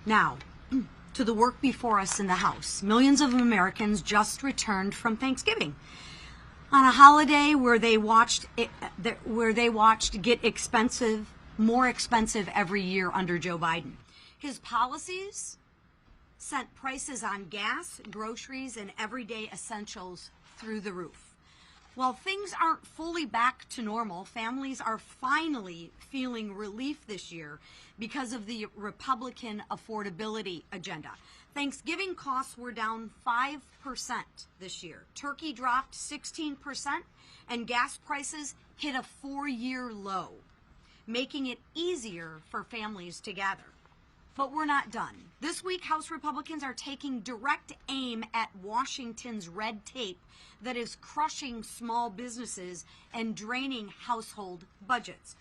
Now, to the work before us in the House. Millions of Americans just returned from Thanksgiving on a holiday where they watched get more expensive every year under Joe Biden. His policies sent prices on gas, groceries, and everyday essentials through the roof. While things aren't fully back to normal, families are finally feeling relief this year because of the Republican affordability agenda. Thanksgiving costs were down 5% this year. Turkey dropped 16%, and gas prices hit a 4-year low, making it easier for families to gather. But we're not done. This week, House Republicans are taking direct aim at Washington's red tape that is crushing small businesses and draining household budgets.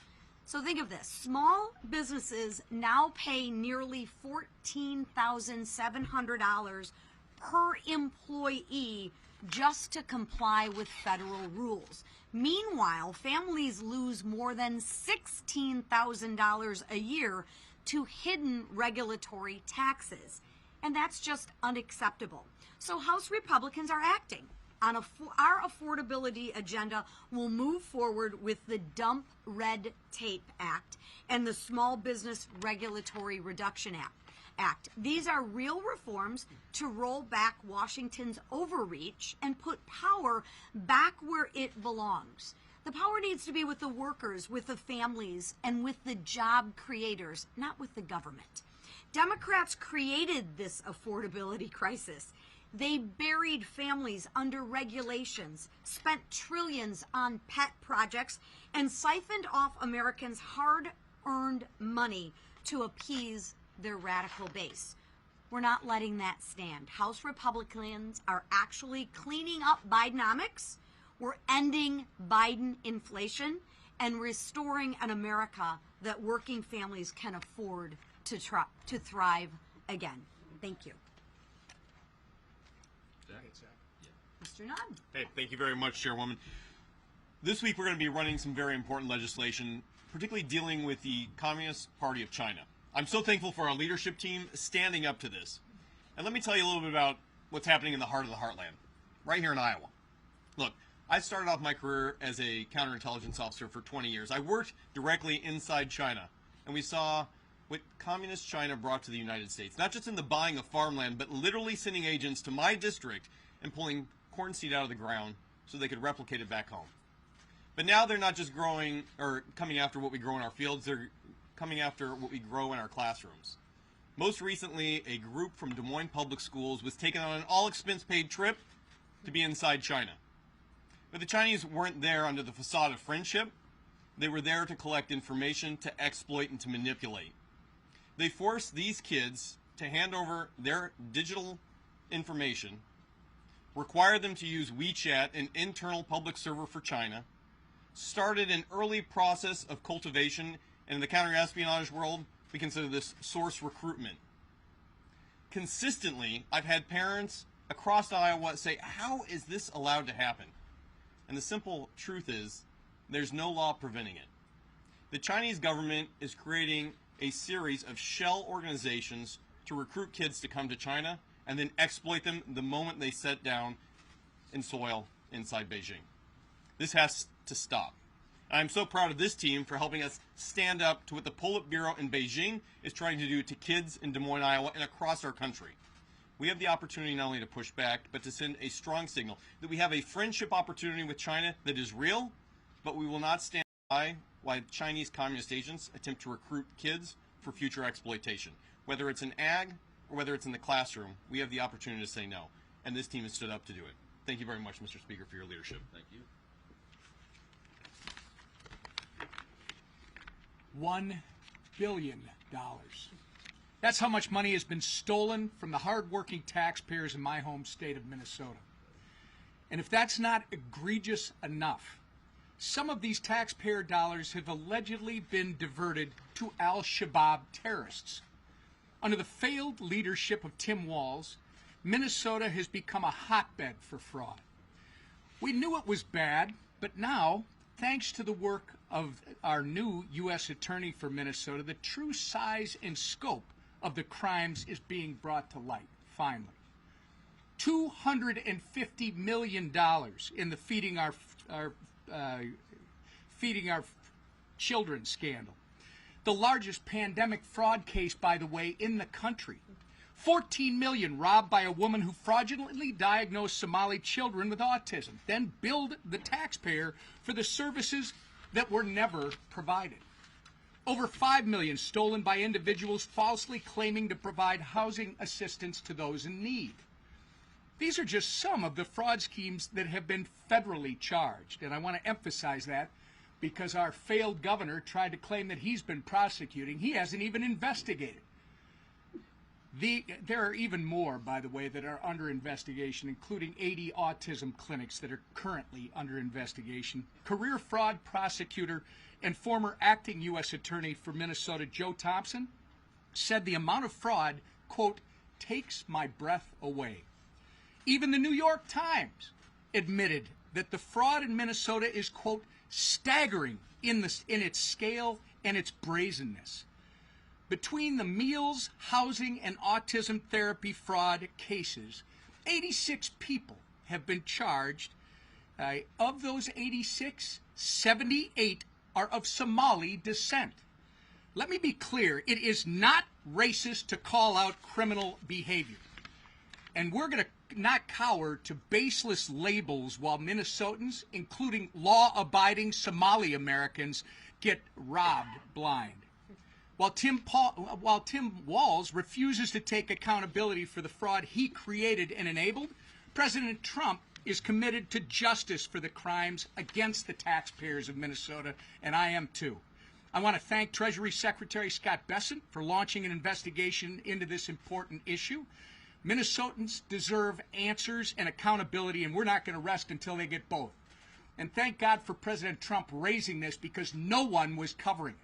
So think of this. Small businesses now pay nearly $14,700 per employee just to comply with federal rules. Meanwhile, families lose more than $16,000 a year to hidden regulatory taxes. And that's just unacceptable. So House Republicans are acting. Our affordability agenda will move forward with the Dump Red Tape Act and the Small Business Regulatory Reduction Act. These are real reforms to roll back Washington's overreach and put power back where it belongs. The power needs to be with the workers, with the families, and with the job creators, not with the government. Democrats created this affordability crisis. They buried families under regulations, spent trillions on pet projects, and siphoned off Americans' hard-earned money to appease their radical base. We're not letting that stand. House Republicans are actually cleaning up Bidenomics. We're ending Biden inflation and restoring an America that working families can afford to thrive again. Thank you. Mr. Nunn. Hey, thank you very much, Chairwoman. This week we're going to be running some very important legislation, particularly dealing with the Communist Party of China. I'm so thankful for our leadership team standing up to this. And let me tell you a little bit about what's happening in the heart of the heartland, right here in Iowa. Look, I started off my career as a counterintelligence officer for 20 years. I worked directly inside China, and we saw what Communist China brought to the United States, not just in the buying of farmland, but literally sending agents to my district and pulling corn seed out of the ground so they could replicate it back home. But now they're not just growing or coming after what we grow in our fields, they're coming after what we grow in our classrooms. Most recently, a group from Des Moines Public Schools was taken on an all-expense-paid trip to be inside China. But the Chinese weren't there under the facade of friendship. They were there to collect information, to exploit, and to manipulate. They forced these kids to hand over their digital information, required them to use WeChat, an internal public server for China, started an early process of cultivation, and in the counterespionage world, we consider this source recruitment. Consistently, I've had parents across Iowa say, how is this allowed to happen? And the simple truth is, there's no law preventing it. The Chinese government is creating a series of shell organizations to recruit kids to come to China and then exploit them the moment they set down in soil inside Beijing. This has to stop. I'm so proud of this team for helping us stand up to what the Politburo in Beijing is trying to do to kids in Des Moines, Iowa, and across our country. We have the opportunity not only to push back, but to send a strong signal that we have a friendship opportunity with China that is real, but we will not stand by while Chinese communist agents attempt to recruit kids for future exploitation. Whether it's in ag or whether it's in the classroom, we have the opportunity to say no, and this team has stood up to do it. Thank you very much, Mr. Speaker, for your leadership. Thank you. $1 billion. That's how much money has been stolen from the hardworking taxpayers in my home state of Minnesota. And if that's not egregious enough, some of these taxpayer dollars have allegedly been diverted to al-Shabaab terrorists. Under the failed leadership of Tim Walz, Minnesota has become a hotbed for fraud. We knew it was bad, but now, thanks to the work of our new U.S. Attorney for Minnesota, the true size and scope of the crimes is being brought to light, finally. $250 million in the feeding our children scandal. The largest pandemic fraud case, by the way, in the country. 14 million robbed by a woman who fraudulently diagnosed Somali children with autism, then billed the taxpayer for the services that were never provided. Over 5 million stolen by individuals falsely claiming to provide housing assistance to those in need. These are just some of the fraud schemes that have been federally charged, and I want to emphasize that because our failed governor tried to claim that he's been prosecuting. He hasn't even investigated. There are even more, by the way, that are under investigation, including 80 autism clinics that are currently under investigation. Career fraud prosecutor and former acting U.S. Attorney for Minnesota, Joe Thompson, said the amount of fraud, quote, takes my breath away. Even the New York Times admitted that the fraud in Minnesota is, quote, staggering in its scale and its brazenness. Between the meals, housing, and autism therapy fraud cases, 86 people have been charged. Of those 86, 78 are of Somali descent. Let me be clear, it is not racist to call out criminal behavior. And we're going to not cower to baseless labels while Minnesotans, including law-abiding Somali Americans, get robbed blind. While Tim Walz refuses to take accountability for the fraud he created and enabled, President Trump is committed to justice for the crimes against the taxpayers of Minnesota, and I am too. I want to thank Treasury Secretary Scott Bessent for launching an investigation into this important issue. Minnesotans deserve answers and accountability, and we're not going to rest until they get both. And thank God for President Trump raising this because no one was covering it.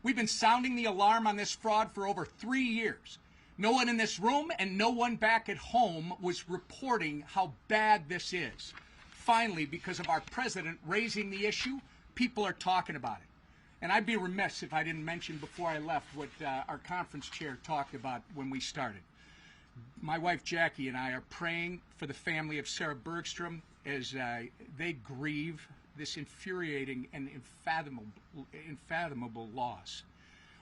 We've been sounding the alarm on this fraud for over 3 years. No one in this room and no one back at home was reporting how bad this is. Finally, because of our president raising the issue, people are talking about it. And I'd be remiss if I didn't mention before I left what our conference chair talked about when we started. My wife Jackie and I are praying for the family of Sarah Bergstrom as they grieve this infuriating and unfathomable loss.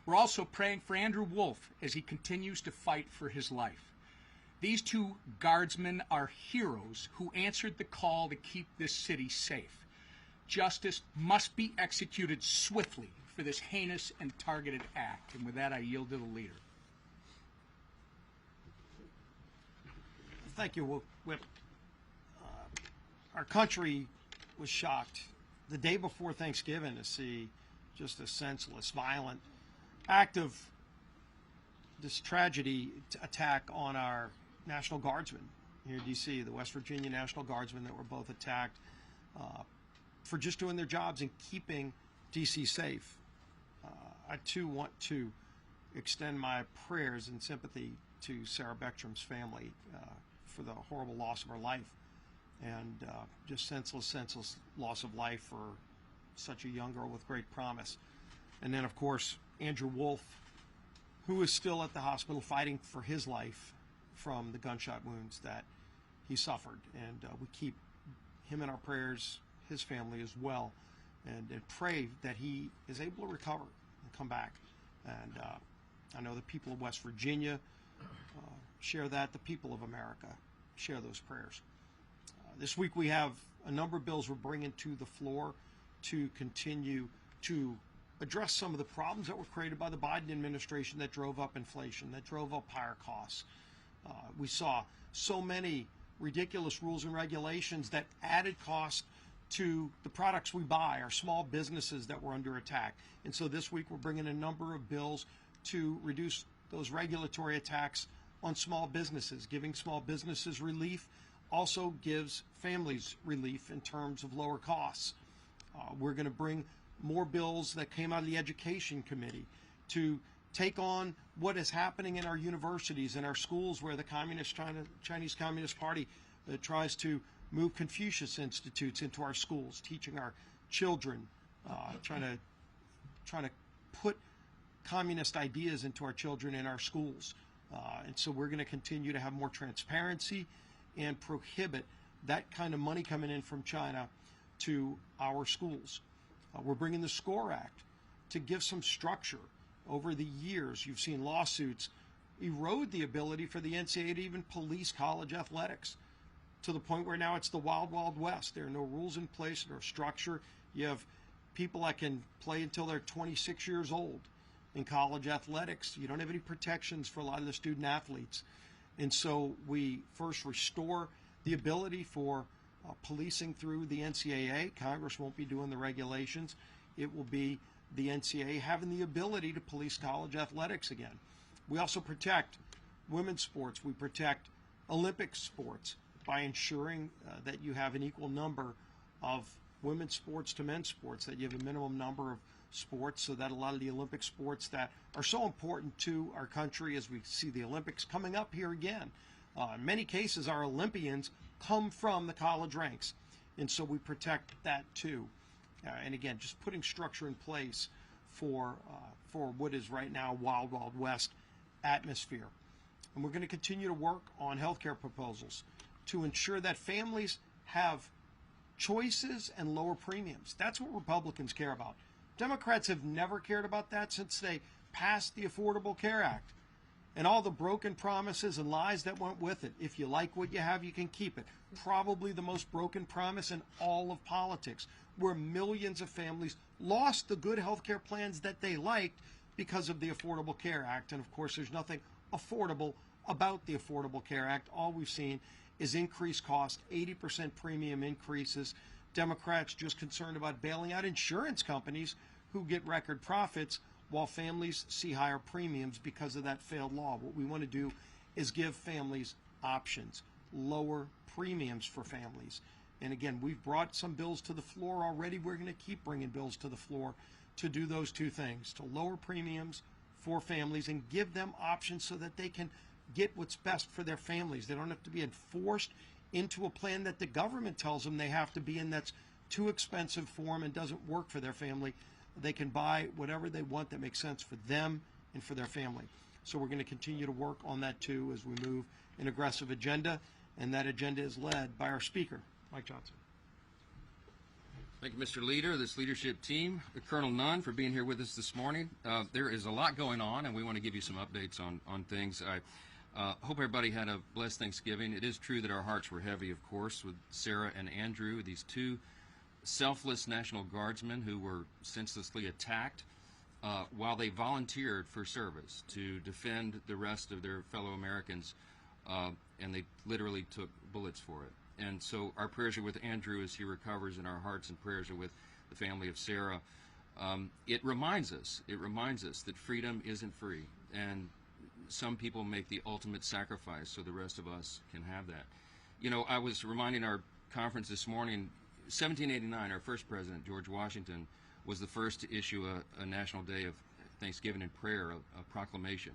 We're also praying for Andrew Wolf as he continues to fight for his life. These two guardsmen are heroes who answered the call to keep this city safe. Justice must be executed swiftly for this heinous and targeted act. And with that, I yield to the leader. Thank you, Whip. Our country was shocked the day before Thanksgiving to see just a senseless, violent act of this tragedy attack on our National Guardsmen here in D.C., the West Virginia National Guardsmen that were both attacked for just doing their jobs and keeping D.C. safe. I, too, want to extend my prayers and sympathy to Sarah Bergstrom's family for the horrible loss of her life and just senseless loss of life for such a young girl with great promise. And then, of course, Andrew Wolf, who is still at the hospital fighting for his life from the gunshot wounds that he suffered. And we keep him in our prayers, his family as well, and pray that he is able to recover and come back. And I know the people of West Virginia share that. The people of America share those prayers. This week we have a number of bills we're bringing to the floor to continue to address some of the problems that were created by the Biden administration that drove up inflation, that drove up higher costs. We saw so many ridiculous rules and regulations that added cost to the products we buy, our small businesses that were under attack. And so this week we're bringing a number of bills to reduce those regulatory attacks on small businesses. Giving small businesses relief also gives families relief in terms of lower costs. We're going to bring more bills that came out of the Education Committee to take on what is happening in our universities and our schools where the Chinese Communist Party tries to move Confucius Institutes into our schools, teaching our children, trying to put communist ideas into our children in our schools. And so we're going to continue to have more transparency and prohibit that kind of money coming in from China to our schools. We're bringing the SCORE Act to give some structure. Over the years, you've seen lawsuits erode the ability for the NCAA to even police college athletics, to the point where now it's the wild, wild west. There are no rules in place, no structure. You have people that can play until they're 26 years old in college athletics. You don't have any protections for a lot of the student athletes. And so we first restore the ability for policing through the NCAA. Congress won't be doing the regulations. It will be the NCAA having the ability to police college athletics again. We also protect women's sports. We protect Olympic sports by ensuring that you have an equal number of women's sports to men's sports, that you have a minimum number of sports, so that a lot of the Olympic sports that are so important to our country, as we see the Olympics coming up here again. In many cases, our Olympians come from the college ranks, and so we protect that too. And again, just putting structure in place for what is right now wild, wild west atmosphere. And we're going to continue to work on healthcare proposals to ensure that families have choices and lower premiums. That's what Republicans care about. Democrats have never cared about that since they passed the Affordable Care Act and all the broken promises and lies that went with it. If you like what you have, you can keep it. Probably the most broken promise in all of politics, where millions of families lost the good health care plans that they liked because of the Affordable Care Act. And of course, there's nothing affordable about the Affordable Care Act. All we've seen is increased cost, 80% premium increases. Democrats just concerned about bailing out insurance companies who get record profits while families see higher premiums because of that failed law. What we want to do is give families options, lower premiums for families. And again, we've brought some bills to the floor already. We're going to keep bringing bills to the floor to do those two things, to lower premiums for families and give them options so that they can get what's best for their families. They don't have to be enforced into a plan that the government tells them they have to be in, that's too expensive for them and doesn't work for their family. They can buy whatever they want that makes sense for them and for their family. So we're going to continue to work on that too as we move an aggressive agenda, and that agenda is led by our Speaker, Mike Johnson. Thank you, Mr. Leader, this leadership team, Colonel Nunn, for being here with us this morning. There is a lot going on, and we want to give you some updates on things. I hope everybody had a blessed Thanksgiving. It is true that our hearts were heavy, of course, with Sarah and Andrew, these two selfless National Guardsmen who were senselessly attacked while they volunteered for service to defend the rest of their fellow Americans, and they literally took bullets for it. And so our prayers are with Andrew as he recovers, and our hearts and prayers are with the family of Sarah. It reminds us that freedom isn't free, and some people make the ultimate sacrifice so the rest of us can have that. You know, I was reminding our conference this morning, 1789, our first president, George Washington, was the first to issue a national day of thanksgiving and prayer, a proclamation.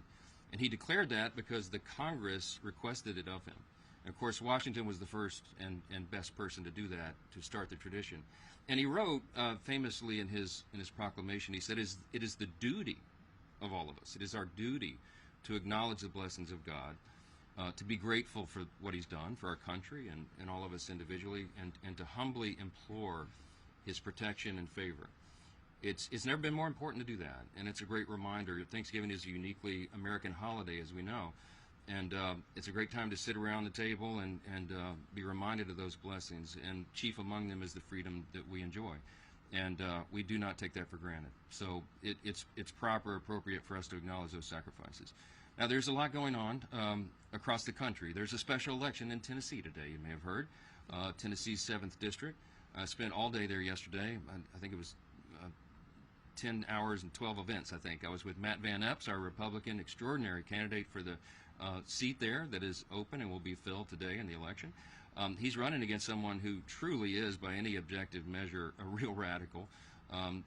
And he declared that because the Congress requested it of him. And of course, Washington was the first and best person to do that, to start the tradition. And he wrote famously in his proclamation, he said, it is the duty of all of us, it is our duty to acknowledge the blessings of God, to be grateful for what he's done for our country and all of us individually, and to humbly implore his protection and favor. It's never been more important to do that, and it's a great reminder. Thanksgiving is a uniquely American holiday, as we know, and it's a great time to sit around the table and be reminded of those blessings, and chief among them is the freedom that we enjoy, and we do not take that for granted. So it's proper, appropriate for us to acknowledge those sacrifices. Now, there's a lot going on across the country. There's a special election in Tennessee today, you may have heard, Tennessee's 7th District. I spent all day there yesterday. I think it was 10 hours and 12 events, I think. I was with Matt Van Epps, our Republican extraordinary candidate for the seat there that is open and will be filled today in the election. He's running against someone who truly is, by any objective measure, a real radical.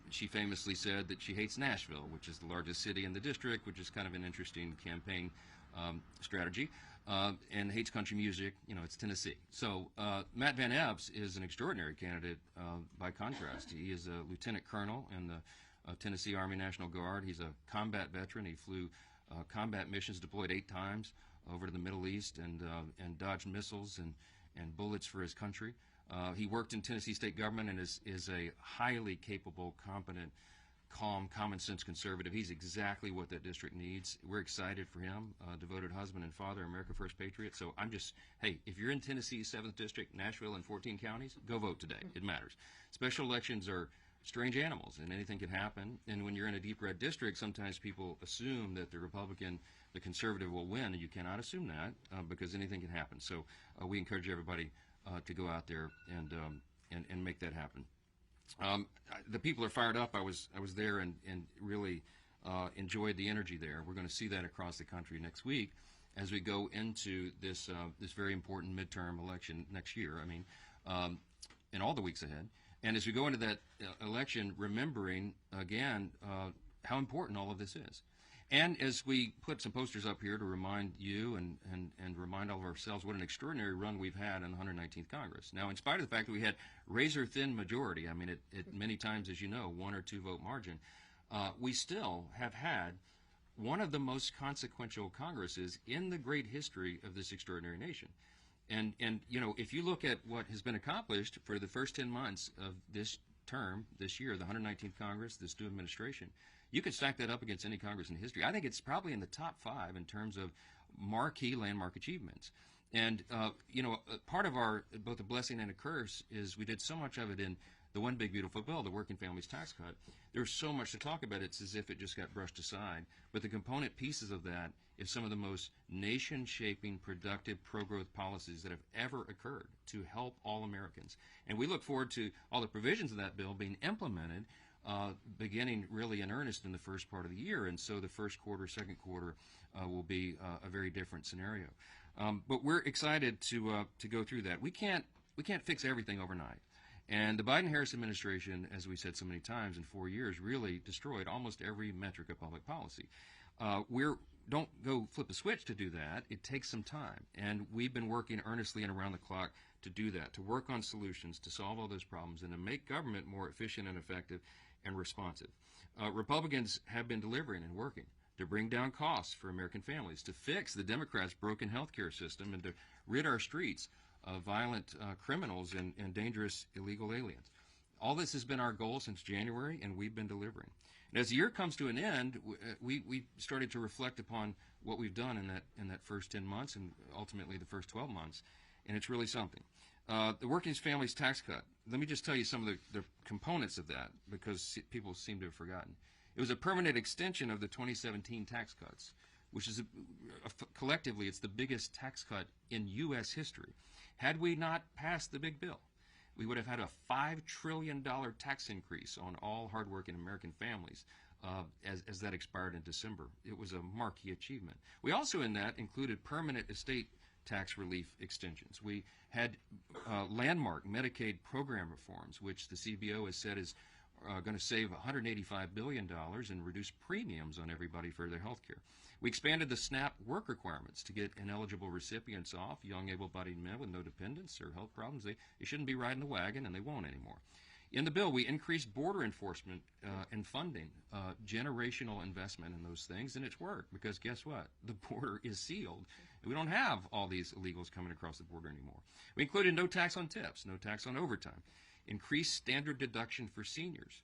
She famously said that she hates Nashville, which is the largest city in the district, which is kind of an interesting campaign strategy, and hates country music. You know, it's Tennessee. So Matt Van Epps is an extraordinary candidate by contrast. He is a lieutenant colonel in the Tennessee Army National Guard. He's a combat veteran. He flew combat missions, deployed 8 times over to the Middle East, and dodged missiles and bullets for his country. He worked in Tennessee state government and is a highly capable, competent, calm, common sense conservative. He's exactly what that district needs. We're excited for him, devoted husband and father, America First patriot. So hey, if you're in Tennessee's 7th District, Nashville, and 14 counties, go vote today. It matters. Special elections are strange animals, and anything can happen. And when you're in a deep red district, sometimes people assume that the Republican, the conservative will win, and you cannot assume that because anything can happen. So we encourage everybody to go out there and make that happen. The people are fired up. I was there and really enjoyed the energy there. We're going to see that across the country next week as we go into this very important midterm election next year. I mean, and all the weeks ahead. And as we go into that election, remembering again how important all of this is. And as we put some posters up here to remind you and remind all of ourselves what an extraordinary run we've had in the 119th Congress. Now, in spite of the fact that we had razor-thin majority, I mean, it many times, as you know, 1 or 2 vote margin, we still have had one of the most consequential Congresses in the great history of this extraordinary nation. And you know, if you look at what has been accomplished for the first 10 months of this term, this year, the 119th Congress, this new administration, you could stack that up against any Congress in history. I think it's probably in the top 5 in terms of marquee landmark achievements. And, you know, part of our, both a blessing and a curse is we did so much of it in the One Big Beautiful Bill, the Working Families Tax Cut. There's so much to talk about. It's as if it just got brushed aside. But the component pieces of that is some of the most nation-shaping, productive, pro-growth policies that have ever occurred to help all Americans. And we look forward to all the provisions of that bill being implemented beginning really in earnest in the first part of the year, and so the first quarter, second quarter will be a very different scenario. But we're excited to go through that. We can't fix everything overnight, and the Biden-Harris administration, as we said so many times, in 4 years really destroyed almost every metric of public policy. Don't go flip a switch to do that. It takes some time, and we've been working earnestly and around the clock to do that, to work on solutions, to solve all those problems, and to make government more efficient and effective and responsive. Republicans have been delivering and working to bring down costs for American families, to fix the Democrats' broken health care system, and to rid our streets of violent criminals and dangerous illegal aliens. All this has been our goal since January, and we've been delivering. And as the year comes to an end, we started to reflect upon what we've done in that first 10 months and ultimately the first 12 months, and it's really something. The Working Families Tax Cut, let me just tell you some of the components of that, because people seem to have forgotten. It was a permanent extension of the 2017 tax cuts, which is collectively it's the biggest tax cut in U.S. history. Had we not passed the big bill, we would have had a $5 trillion tax increase on all hardworking American families as that expired in December. It was a marquee achievement. We also in that included permanent estate tax relief extensions. We had landmark Medicaid program reforms, which the CBO has said is going to save $185 billion and reduce premiums on everybody for their health care. We expanded the SNAP work requirements to get ineligible recipients off, young able-bodied men with no dependents or health problems. They shouldn't be riding the wagon, and they won't anymore. In the bill, we increased border enforcement and funding, generational investment in those things, and it's worked because guess what? The border is sealed. We don't have all these illegals coming across the border anymore. We included no tax on tips, no tax on overtime, increased standard deduction for seniors,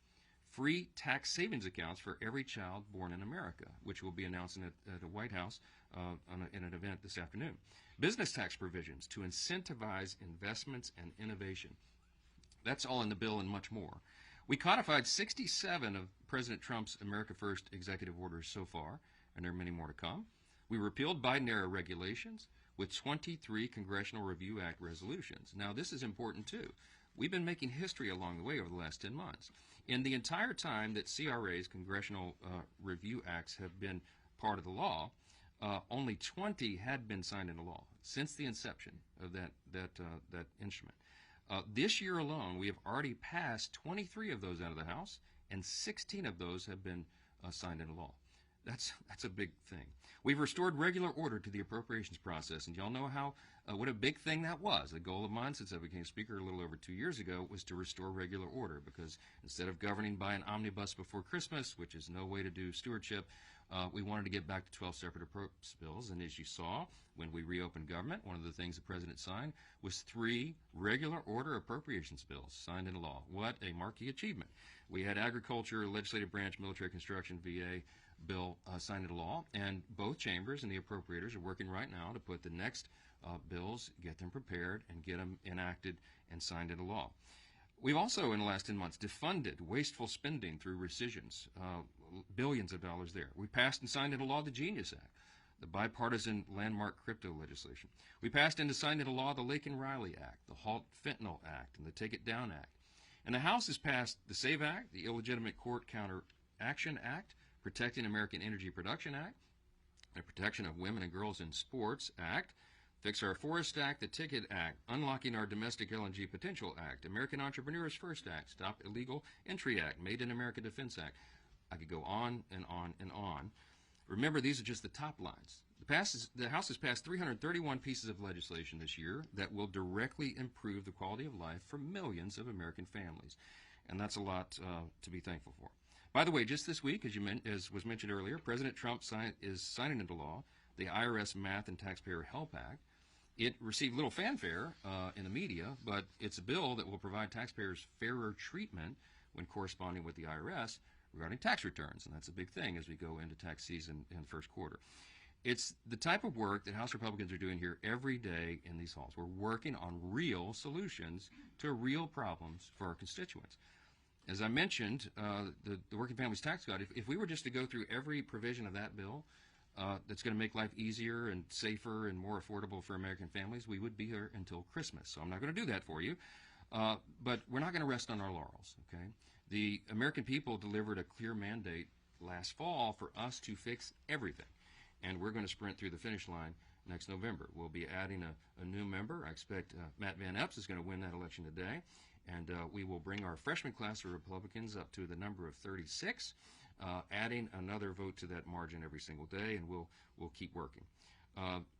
free tax savings accounts for every child born in America, which we'll be announcing at the White House in an event this afternoon. Business tax provisions to incentivize investments and innovation. That's all in the bill and much more. We codified 67 of President Trump's America First executive orders so far, and there are many more to come. We repealed Biden-era regulations with 23 Congressional Review Act resolutions. Now, this is important, too. We've been making history along the way over the last 10 months. In the entire time that CRA's, Congressional Review Acts, have been part of the law, only 20 had been signed into law since the inception of that instrument. This year alone, we have already passed 23 of those out of the House, and 16 of those have been signed into law. That's a big thing. We've restored regular order to the appropriations process, and y'all know how what a big thing that was. The goal of mine since I became Speaker a little over 2 years ago was to restore regular order, because instead of governing by an omnibus before Christmas, which is no way to do stewardship, we wanted to get back to 12 separate appropriations bills. And as you saw, when we reopened government, one of the things the President signed was 3 regular order appropriations bills signed into law. What a marquee achievement. We had agriculture, legislative branch, military construction, VA, bill signed into law, and both chambers and the appropriators are working right now to put the next bills, get them prepared, and get them enacted and signed into law. We've also, in the last 10 months, defunded wasteful spending through rescissions, billions of dollars there. We passed and signed into law the Genius Act, the bipartisan landmark crypto legislation. We passed and signed into law the Laken-Riley Act, the Halt Fentanyl Act, and the Take It Down Act. And the House has passed the SAVE Act, the Illegitimate Court Counter Action Act, Protecting American Energy Production Act, the Protection of Women and Girls in Sports Act, Fix Our Forest Act, the Ticket Act, Unlocking Our Domestic LNG Potential Act, American Entrepreneurs First Act, Stop Illegal Entry Act, Made in America Defense Act. I could go on and on and on. Remember, these are just the top lines. The House has passed 331 pieces of legislation this year that will directly improve the quality of life for millions of American families. And that's a lot to be thankful for. By the way, just this week, as was mentioned earlier, President Trump is signing into law the IRS Math and Taxpayer Help Act. It received little fanfare in the media, but it's a bill that will provide taxpayers fairer treatment when corresponding with the IRS regarding tax returns, and that's a big thing as we go into tax season in the first quarter. It's the type of work that House Republicans are doing here every day in these halls. We're working on real solutions to real problems for our constituents. As I mentioned, the Working Families Tax Code, if we were just to go through every provision of that bill that's going to make life easier and safer and more affordable for American families, we would be here until Christmas. So I'm not going to do that for you. But we're not going to rest on our laurels, okay? The American people delivered a clear mandate last fall for us to fix everything. And we're going to sprint through the finish line next November. We'll be adding a new member. I expect Matt Van Epps is going to win that election today. And we will bring our freshman class of Republicans up to the number of 36, adding another vote to that margin every single day, and we'll keep working.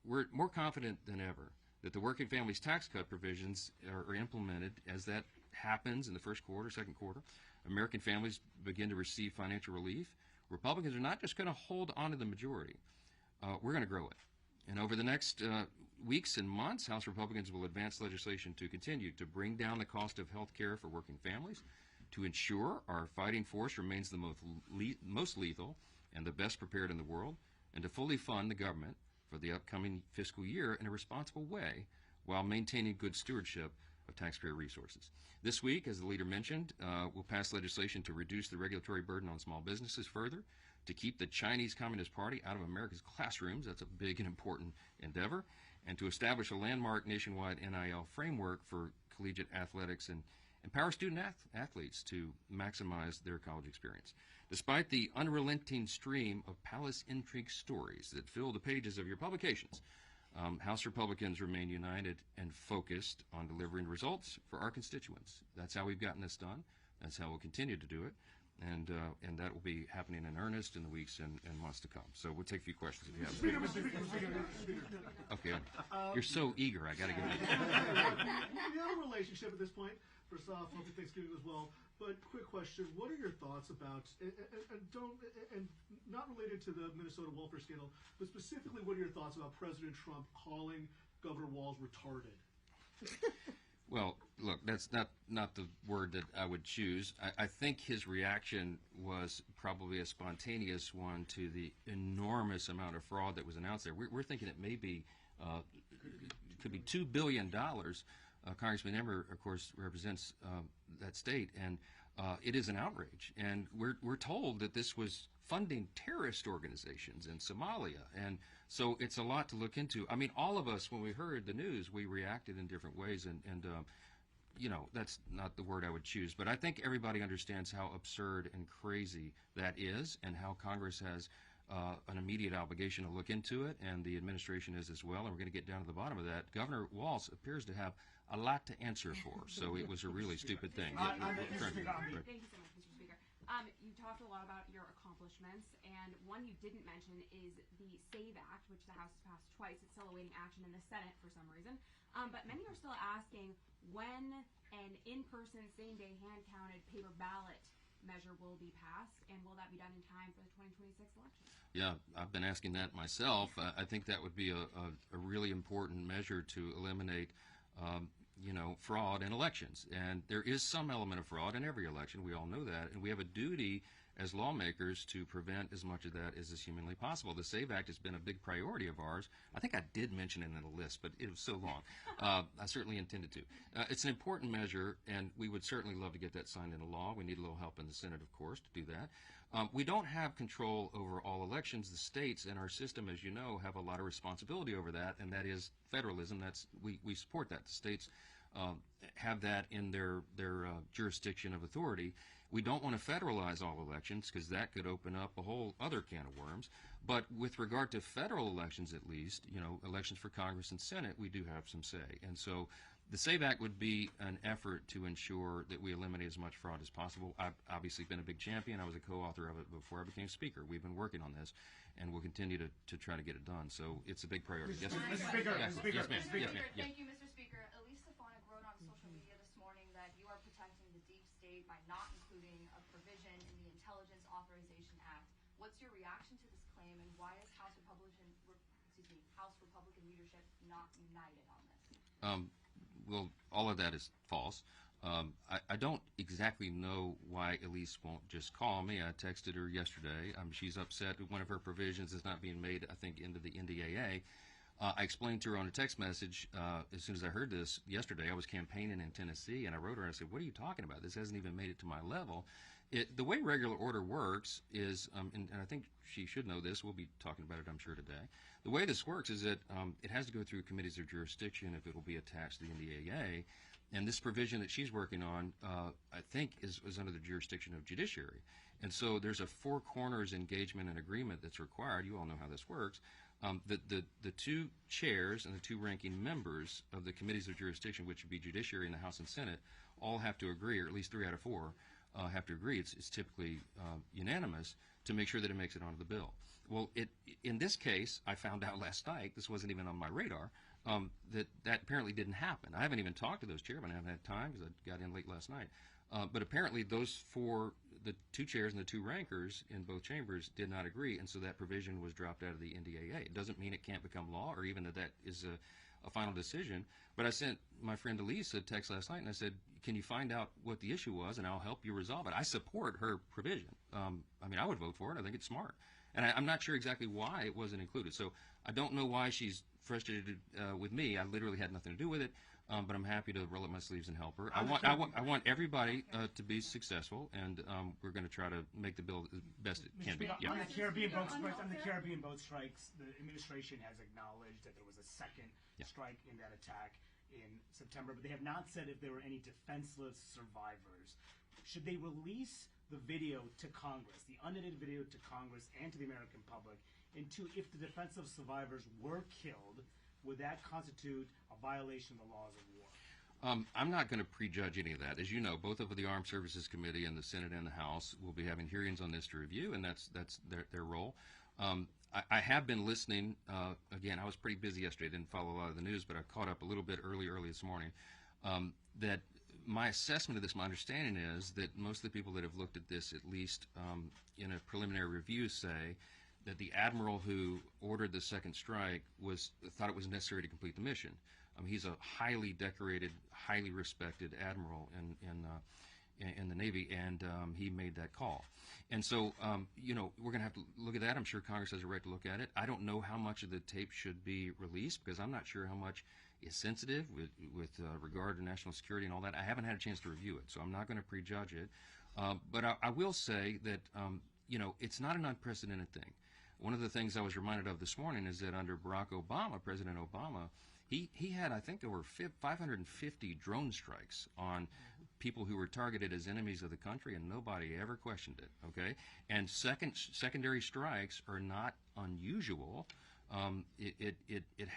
We're more confident than ever that the Working Families Tax Cut provisions are implemented as that happens in the first quarter, second quarter. American families begin to receive financial relief. Republicans are not just going to hold on to the majority. We're going to grow it. And over the next weeks and months, House Republicans will advance legislation to continue to bring down the cost of health care for working families, to ensure our fighting force remains the most lethal and the best prepared in the world, and to fully fund the government for the upcoming fiscal year in a responsible way while maintaining good stewardship of taxpayer resources. This week, as the leader mentioned, we'll pass legislation to reduce the regulatory burden on small businesses further, to keep the Chinese Communist Party out of America's classrooms. That's a big and important endeavor. And to establish a landmark nationwide NIL framework for collegiate athletics and empower student athletes to maximize their college experience. Despite the unrelenting stream of palace intrigue stories that fill the pages of your publications, House Republicans remain united and focused on delivering results for our constituents. That's how we've gotten this done. That's how we'll continue to do it. And that will be happening in earnest in the weeks and months to come. So we'll take a few questions if you have them. Okay. You're so eager. I got to get it. We have a relationship at this point. First off, happy Thanksgiving as well. But quick question: what are your thoughts about, and not related to the Minnesota welfare scandal, but specifically, what are your thoughts about President Trump calling Governor Walz retarded? Well, look, that's not the word that I would choose. I think his reaction was probably a spontaneous one to the enormous amount of fraud that was announced there. We're thinking it may be, could be $2 billion. Congressman Emmer, of course, represents that state, and it is an outrage. And we're told that this was funding terrorist organizations in Somalia, and so it's a lot to look into. I mean, all of us, when we heard the news, we reacted in different ways, and you know, that's not the word I would choose, but I think everybody understands how absurd and crazy that is, and how Congress has an immediate obligation to look into it, and the administration is as well, and we're going to get down to the bottom of that. Governor Walz appears to have a lot to answer for, so it was a really stupid thing. Thank you so much, Mr. Speaker. You talked a lot about your accomplishments, and one you didn't mention is the SAVE Act, which the House has passed twice. It's still awaiting action in the Senate for some reason. But many are still asking when an in-person, same-day, hand-counted paper ballot measure will be passed, and will that be done in time for the 2026 election? Yeah, I've been asking that myself. I think that would be a really important measure to eliminate fraud in elections. And there is some element of fraud in every election. We all know that. And we have a duty as lawmakers to prevent as much of that as is humanly possible. The SAVE Act has been a big priority of ours. I think I did mention it in the list, but it was so long. I certainly intended to. It's an important measure, and we would certainly love to get that signed into law. We need a little help in the Senate, of course, to do that. We don't have control over all elections. The states in our system, as you know, have a lot of responsibility over that, and that is federalism. We support that. The states have that in their jurisdiction of authority. We don't want to federalize all elections because that could open up a whole other can of worms. But with regard to federal elections, at least, elections for Congress and Senate, we do have some say. And so the SAVE Act would be an effort to ensure that we eliminate as much fraud as possible. I've obviously been a big champion. I was a co-author of it before I became Speaker. We've been working on this, and we'll continue to try to get it done. So it's a big priority. Yes, ma'am. Mr. Speaker, Yes, Mr. Speaker, yes, ma'am. Mr. Speaker. Yes, ma'am. Yes. Thank you, Mr. Speaker. Elise Stefanik wrote on social media this morning that you are protecting the deep state by not including a provision in the Intelligence Authorization Act. What's your reaction to this claim, and why is House Republican leadership not united on this? Well, all of that is false. I don't exactly know why Elise won't just call me. I texted her yesterday. She's upset that one of her provisions is not being made, I think, into the NDAA. I explained to her on a text message as soon as I heard this yesterday. I was campaigning in Tennessee, and I wrote her and I said, what are you talking about? This hasn't even made it to my level. The way regular order works is, and I think she should know this, we'll be talking about it, I'm sure, today. The way this works is that it has to go through committees of jurisdiction if it will be attached to the NDAA. And this provision that she's working on, I think, is under the jurisdiction of judiciary. And so there's a four corners engagement and agreement that's required. You all know how this works. The two chairs and the two ranking members of the committees of jurisdiction, which would be judiciary and the House and Senate, all have to agree, or at least 3 out of 4 have to agree. It's typically unanimous to make sure that it makes it onto the bill. Well, in this case, I found out last night, this wasn't even on my radar, that apparently didn't happen. I haven't even talked to those chairmen. I haven't had time because I got in late last night. But apparently those 4, the 2 chairs and the 2 rankers in both chambers did not agree, and so that provision was dropped out of the NDAA. It doesn't mean it can't become law or even that is a final decision. But I sent my friend Elise a text last night, and I said, can you find out what the issue was, and I'll help you resolve it. I support her provision. I would vote for it. I think it's smart. And I'm not sure exactly why it wasn't included. So I don't know why she's frustrated with me. I literally had nothing to do with it. But I'm happy to roll up my sleeves and help her. I want everybody to be successful, and we're going to try to make the bill as best it can be. On the Caribbean boat strikes, the administration has acknowledged that there was a second strike in that attack in September, but they have not said if there were any defenseless survivors. Should they release the video to Congress, the unedited video to Congress and to the American public? And 2, if the defenseless survivors were killed, would that constitute a violation of the laws of war? I'm not going to prejudge any of that. As you know, both of the Armed Services Committee and the Senate and the House will be having hearings on this to review, and that's their role. I have been listening. Again, I was pretty busy yesterday. Didn't follow a lot of the news, but I caught up a little bit early this morning. That my assessment of this, my understanding is that most of the people that have looked at this, at least in a preliminary review, say that the admiral who ordered the second strike thought it was necessary to complete the mission. He's a highly decorated, highly respected admiral in the Navy, and he made that call. And so, we're going to have to look at that. I'm sure Congress has a right to look at it. I don't know how much of the tape should be released because I'm not sure how much is sensitive with regard to national security and all that. I haven't had a chance to review it, so I'm not going to prejudge it. But I will say that, it's not an unprecedented thing. One of the things I was reminded of this morning is that under Barack Obama, President Obama, he had, I think, over 550 drone strikes on people who were targeted as enemies of the country, and nobody ever questioned it, okay? And secondary strikes are not unusual. It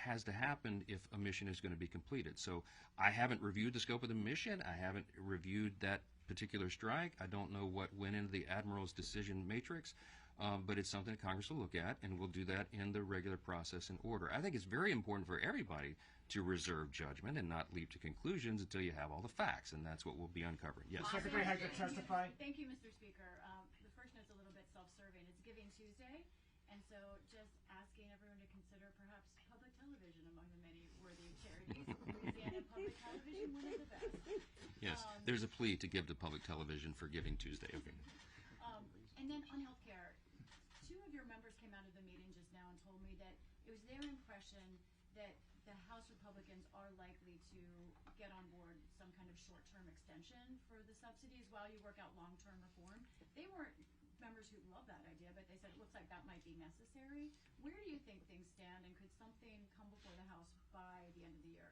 has to happen if a mission is going to be completed. So I haven't reviewed the scope of the mission. I haven't reviewed that particular strike. I don't know what went into the admiral's decision matrix, but it's something that Congress will look at, and we'll do that in the regular process and order. I think it's very important for everybody to reserve judgment and not leap to conclusions until you have all the facts, and that's what we'll be uncovering. Yes. Secretary has to testify. Thank you, Mr. Speaker. The first note's a little bit self-serving. It's Giving Tuesday, and so just asking everyone to consider perhaps public television among the many worthy charities. Louisiana Public Television, one of the best. Yes, there's a plea to give to public television for Giving Tuesday. Okay. And then on healthcare, two of your members came out of the meeting just now and told me that it was their impression that the House Republicans are likely to get on board some kind of short-term extension for the subsidies while you work out long-term reform. They weren't members who love that idea, but they said it looks like that might be necessary. Where do you think things stand, and could something come before the House by the end of the year?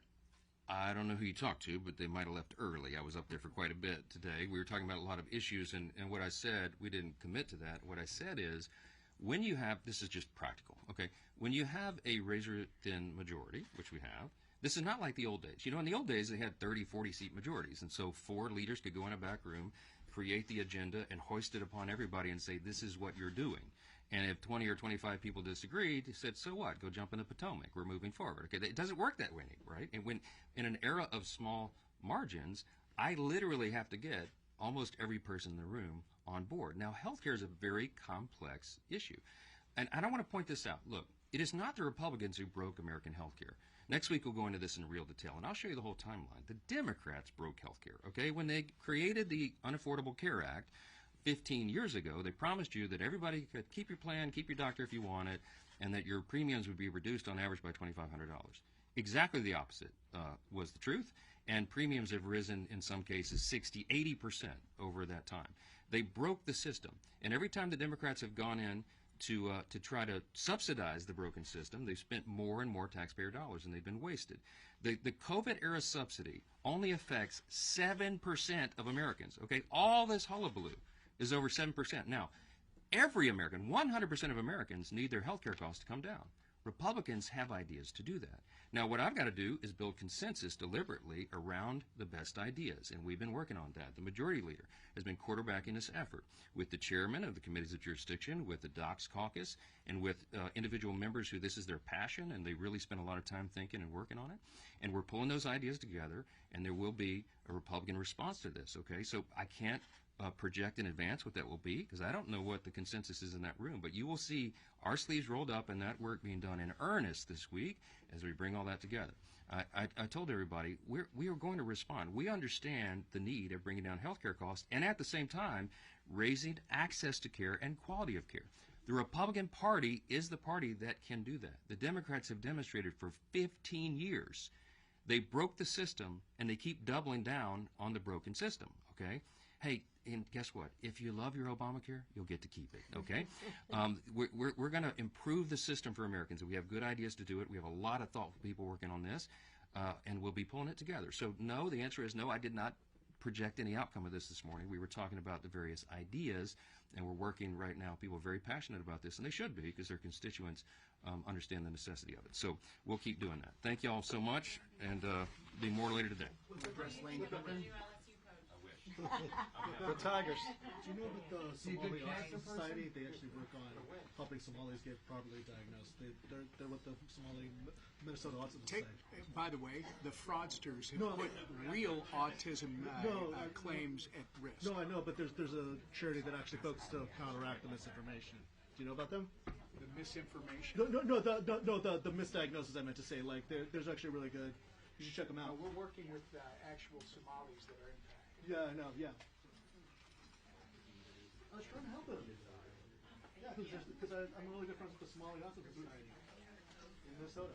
I don't know who you talked to, but they might have left early. I was up there for quite a bit today. We were talking about a lot of issues, and what I said, we didn't commit to that. What I said is, when you have, this is just practical, okay? When you have a razor-thin majority, which we have, this is not like the old days. You know, in the old days, they had 30, 40-seat majorities, and so 4 leaders could go in a back room, create the agenda, and hoist it upon everybody and say, this is what you're doing. And if 20 or 25 people disagreed, he said, so what? Go jump in the Potomac. We're moving forward. Okay, it doesn't work that way, right? And when in an era of small margins, I literally have to get almost every person in the room on board. Now, healthcare is a very complex issue. And I don't want to point this out. Look, it is not the Republicans who broke American healthcare. Next week, we'll go into this in real detail, and I'll show you the whole timeline. The Democrats broke healthcare, okay? When they created the Unaffordable Care Act 15 years ago, they promised you that everybody could keep your plan, keep your doctor if you want it, and that your premiums would be reduced on average by $2,500. Exactly the opposite was the truth, and premiums have risen in some cases 60, 80% over that time. They broke the system, and every time the Democrats have gone in to try to subsidize the broken system, they've spent more and more taxpayer dollars, and they've been wasted. The COVID-era subsidy only affects 7% of Americans, okay? All this hullabaloo is over 7%. Now, every American, 100% of Americans need their health care costs to come down. Republicans have ideas to do that. Now, what I've got to do is build consensus deliberately around the best ideas, and we've been working on that. The majority leader has been quarterbacking this effort with the chairman of the committees of jurisdiction, with the Docs Caucus, and with individual members who this is their passion, and they really spend a lot of time thinking and working on it. And we're pulling those ideas together, and there will be a Republican response to this, okay? So I can't project in advance what that will be, because I don't know what the consensus is in that room, but you will see our sleeves rolled up and that work being done in earnest this week as we bring all that together. I told everybody we are going to respond. We understand the need of bringing down healthcare costs and at the same time raising access to care and quality of care. The Republican Party is the party that can do that. The Democrats have demonstrated for 15 years they broke the system and they keep doubling down on the broken system, okay? Hey, and guess what? If you love your Obamacare, you'll get to keep it, okay? We're going to improve the system for Americans. We have good ideas to do it. We have a lot of thoughtful people working on this, and we'll be pulling it together. So no, the answer is no. I did not project any outcome of this morning. We were talking about the various ideas, and we're working right now. People are very passionate about this, and they should be, because their constituents understand the necessity of it. So we'll keep doing that. Thank you all so much, and be more later today. The Tigers. Do you know that the Somali Autism Society, they actually work on helping Somalis get properly diagnosed? They're with the Minnesota Autism Society. By the way, the fraudsters have put real autism claims at risk. No, I know, but there's a charity that actually focuses to counteract the misinformation. Do you know about them? The misinformation? No, the misdiagnosis I meant to say. Like, there's actually really good. You should check them out. We're working with actual Somalis that are impacted. Yeah, I know, yeah. I was trying to help them. Yeah, because I'm really good friends with the Somali Autism Society in Minnesota.